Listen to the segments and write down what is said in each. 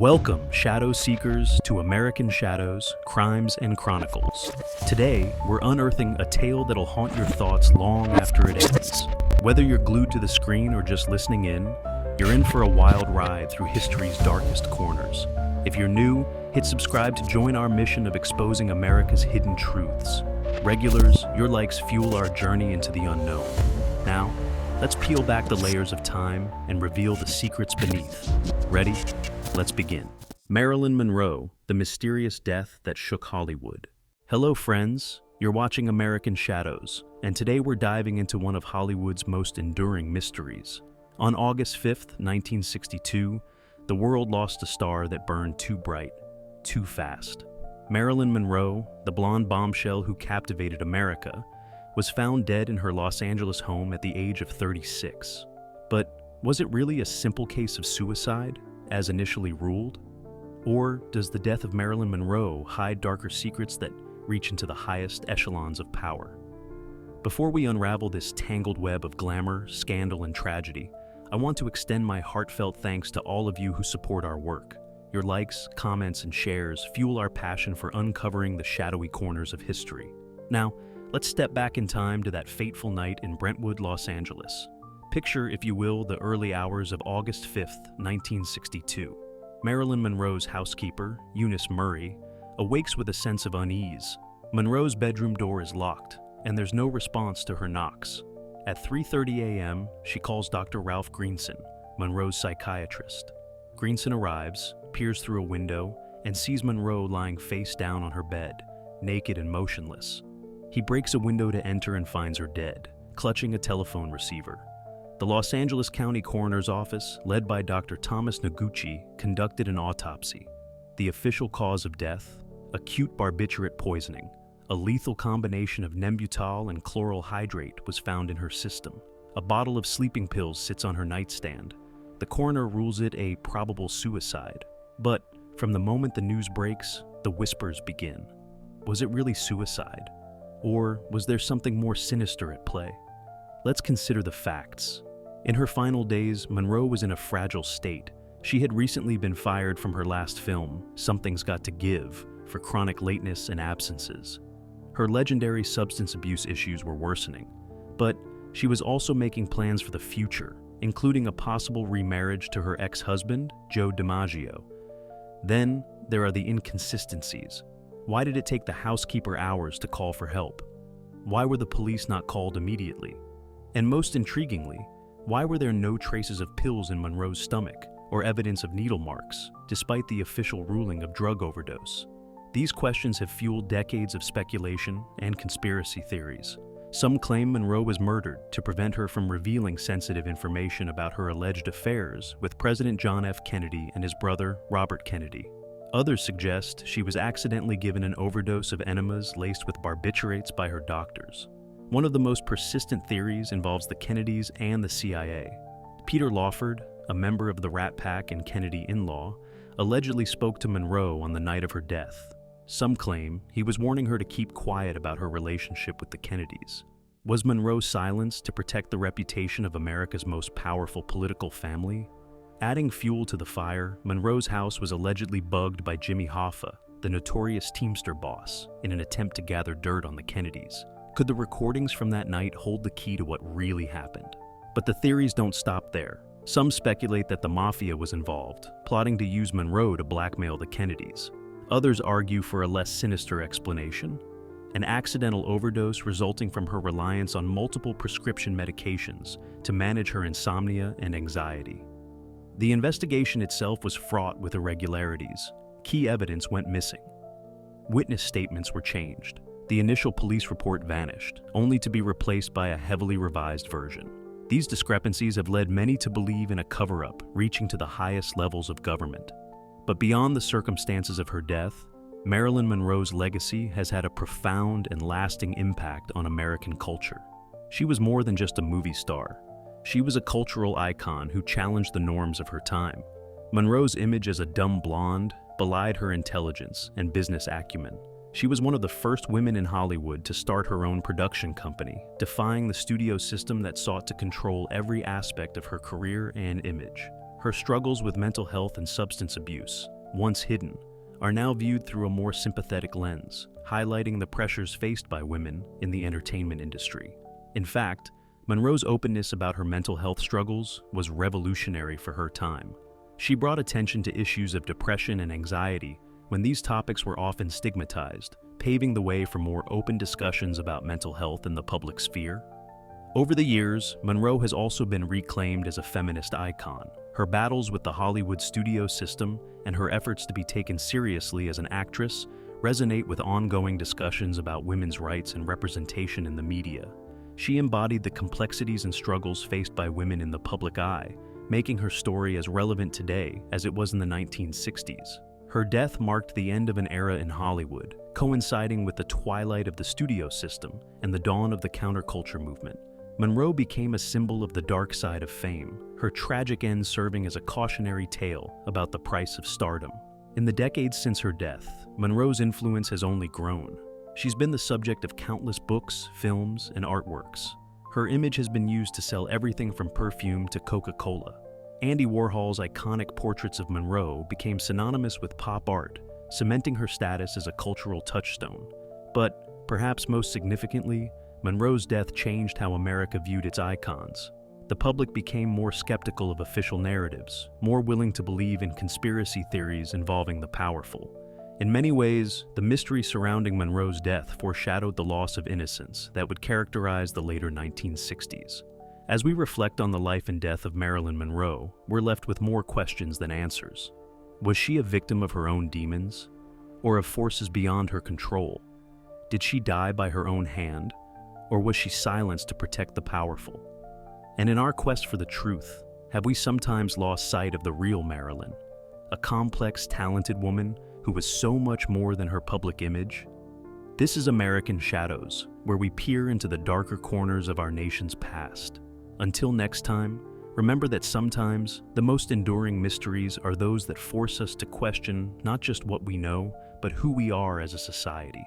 Welcome, Shadow Seekers, to American Shadows, Crimes and Chronicles. Today, we're unearthing a tale that'll haunt your thoughts long after it ends. Whether you're glued to the screen or just listening in, you're in for a wild ride through history's darkest corners. If you're new, hit subscribe to join our mission of exposing America's hidden truths. Regulars, your likes fuel our journey into the unknown. Now, let's peel back the layers of time and reveal the secrets beneath. Ready? Let's begin. Marilyn Monroe, the mysterious death that shook Hollywood. Hello friends, you're watching American Shadows, and today we're diving into one of Hollywood's most enduring mysteries. On August 5th, 1962, the world lost a star that burned too bright, too fast. Marilyn Monroe, the blonde bombshell who captivated America, was found dead in her Los Angeles home at the age of 36. But was it really a simple case of suicide, as initially ruled? Or does the death of Marilyn Monroe hide darker secrets that reach into the highest echelons of power? Before we unravel this tangled web of glamour, scandal, and tragedy, I want to extend my heartfelt thanks to all of you who support our work. Your likes, comments, and shares fuel our passion for uncovering the shadowy corners of history. Now, let's step back in time to that fateful night in Brentwood, Los Angeles. Picture, if you will, the early hours of August 5th, 1962. Marilyn Monroe's housekeeper, Eunice Murray, awakes with a sense of unease. Monroe's bedroom door is locked, and there's no response to her knocks. At 3:30 a.m., she calls Dr. Ralph Greenson, Monroe's psychiatrist. Greenson arrives, peers through a window, and sees Monroe lying face down on her bed, naked and motionless. He breaks a window to enter and finds her dead, clutching a telephone receiver. The Los Angeles County Coroner's Office, led by Dr. Thomas Noguchi, conducted an autopsy. The official cause of death: acute barbiturate poisoning. A lethal combination of Nembutal and chloral hydrate was found in her system. A bottle of sleeping pills sits on her nightstand. The coroner rules it a probable suicide. But from the moment the news breaks, the whispers begin. Was it really suicide? Or was there something more sinister at play? Let's consider the facts. In her final days, Monroe was in a fragile state. She had recently been fired from her last film, Something's Got to Give, for chronic lateness and absences. Her legendary substance abuse issues were worsening, but she was also making plans for the future, including a possible remarriage to her ex-husband, Joe DiMaggio. Then, there are the inconsistencies. Why did it take the housekeeper hours to call for help? Why were the police not called immediately? And most intriguingly, why were there no traces of pills in Monroe's stomach or evidence of needle marks, despite the official ruling of drug overdose? These questions have fueled decades of speculation and conspiracy theories. Some claim Monroe was murdered to prevent her from revealing sensitive information about her alleged affairs with President John F. Kennedy and his brother, Robert Kennedy. Others suggest she was accidentally given an overdose of enemas laced with barbiturates by her doctors. One of the most persistent theories involves the Kennedys and the CIA. Peter Lawford, a member of the Rat Pack and Kennedy in-law, allegedly spoke to Monroe on the night of her death. Some claim he was warning her to keep quiet about her relationship with the Kennedys. Was Monroe silenced to protect the reputation of America's most powerful political family? Adding fuel to the fire, Monroe's house was allegedly bugged by Jimmy Hoffa, the notorious Teamster boss, in an attempt to gather dirt on the Kennedys. Could the recordings from that night hold the key to what really happened? But the theories don't stop there. Some speculate that the Mafia was involved, plotting to use Monroe to blackmail the Kennedys. Others argue for a less sinister explanation: an accidental overdose resulting from her reliance on multiple prescription medications to manage her insomnia and anxiety. The investigation itself was fraught with irregularities. Key evidence went missing. Witness statements were changed. The initial police report vanished, only to be replaced by a heavily revised version. These discrepancies have led many to believe in a cover-up reaching to the highest levels of government. But beyond the circumstances of her death, Marilyn Monroe's legacy has had a profound and lasting impact on American culture. She was more than just a movie star. She was a cultural icon who challenged the norms of her time. Monroe's image as a dumb blonde belied her intelligence and business acumen. She was one of the first women in Hollywood to start her own production company, defying the studio system that sought to control every aspect of her career and image. Her struggles with mental health and substance abuse, once hidden, are now viewed through a more sympathetic lens, highlighting the pressures faced by women in the entertainment industry. In fact, Monroe's openness about her mental health struggles was revolutionary for her time. She brought attention to issues of depression and anxiety when these topics were often stigmatized, paving the way for more open discussions about mental health in the public sphere. Over the years, Monroe has also been reclaimed as a feminist icon. Her battles with the Hollywood studio system and her efforts to be taken seriously as an actress resonate with ongoing discussions about women's rights and representation in the media. She embodied the complexities and struggles faced by women in the public eye, making her story as relevant today as it was in the 1960s. Her death marked the end of an era in Hollywood, coinciding with the twilight of the studio system and the dawn of the counterculture movement. Monroe became a symbol of the dark side of fame, her tragic end serving as a cautionary tale about the price of stardom. In the decades since her death, Monroe's influence has only grown. She's been the subject of countless books, films, and artworks. Her image has been used to sell everything from perfume to Coca-Cola. Andy Warhol's iconic portraits of Monroe became synonymous with pop art, cementing her status as a cultural touchstone. But, perhaps most significantly, Monroe's death changed how America viewed its icons. The public became more skeptical of official narratives, more willing to believe in conspiracy theories involving the powerful. In many ways, the mystery surrounding Monroe's death foreshadowed the loss of innocence that would characterize the later 1960s. As we reflect on the life and death of Marilyn Monroe, we're left with more questions than answers. Was she a victim of her own demons, or of forces beyond her control? Did she die by her own hand, or was she silenced to protect the powerful? And in our quest for the truth, have we sometimes lost sight of the real Marilyn, a complex, talented woman who was so much more than her public image? This is American Shadows, where we peer into the darker corners of our nation's past. Until next time, remember that sometimes the most enduring mysteries are those that force us to question not just what we know, but who we are as a society.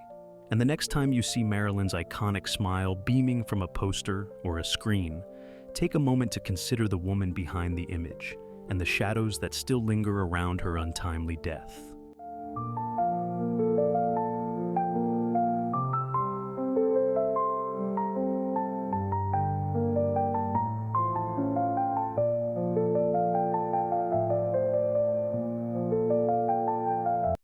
And the next time you see Marilyn's iconic smile beaming from a poster or a screen, take a moment to consider the woman behind the image and the shadows that still linger around her untimely death.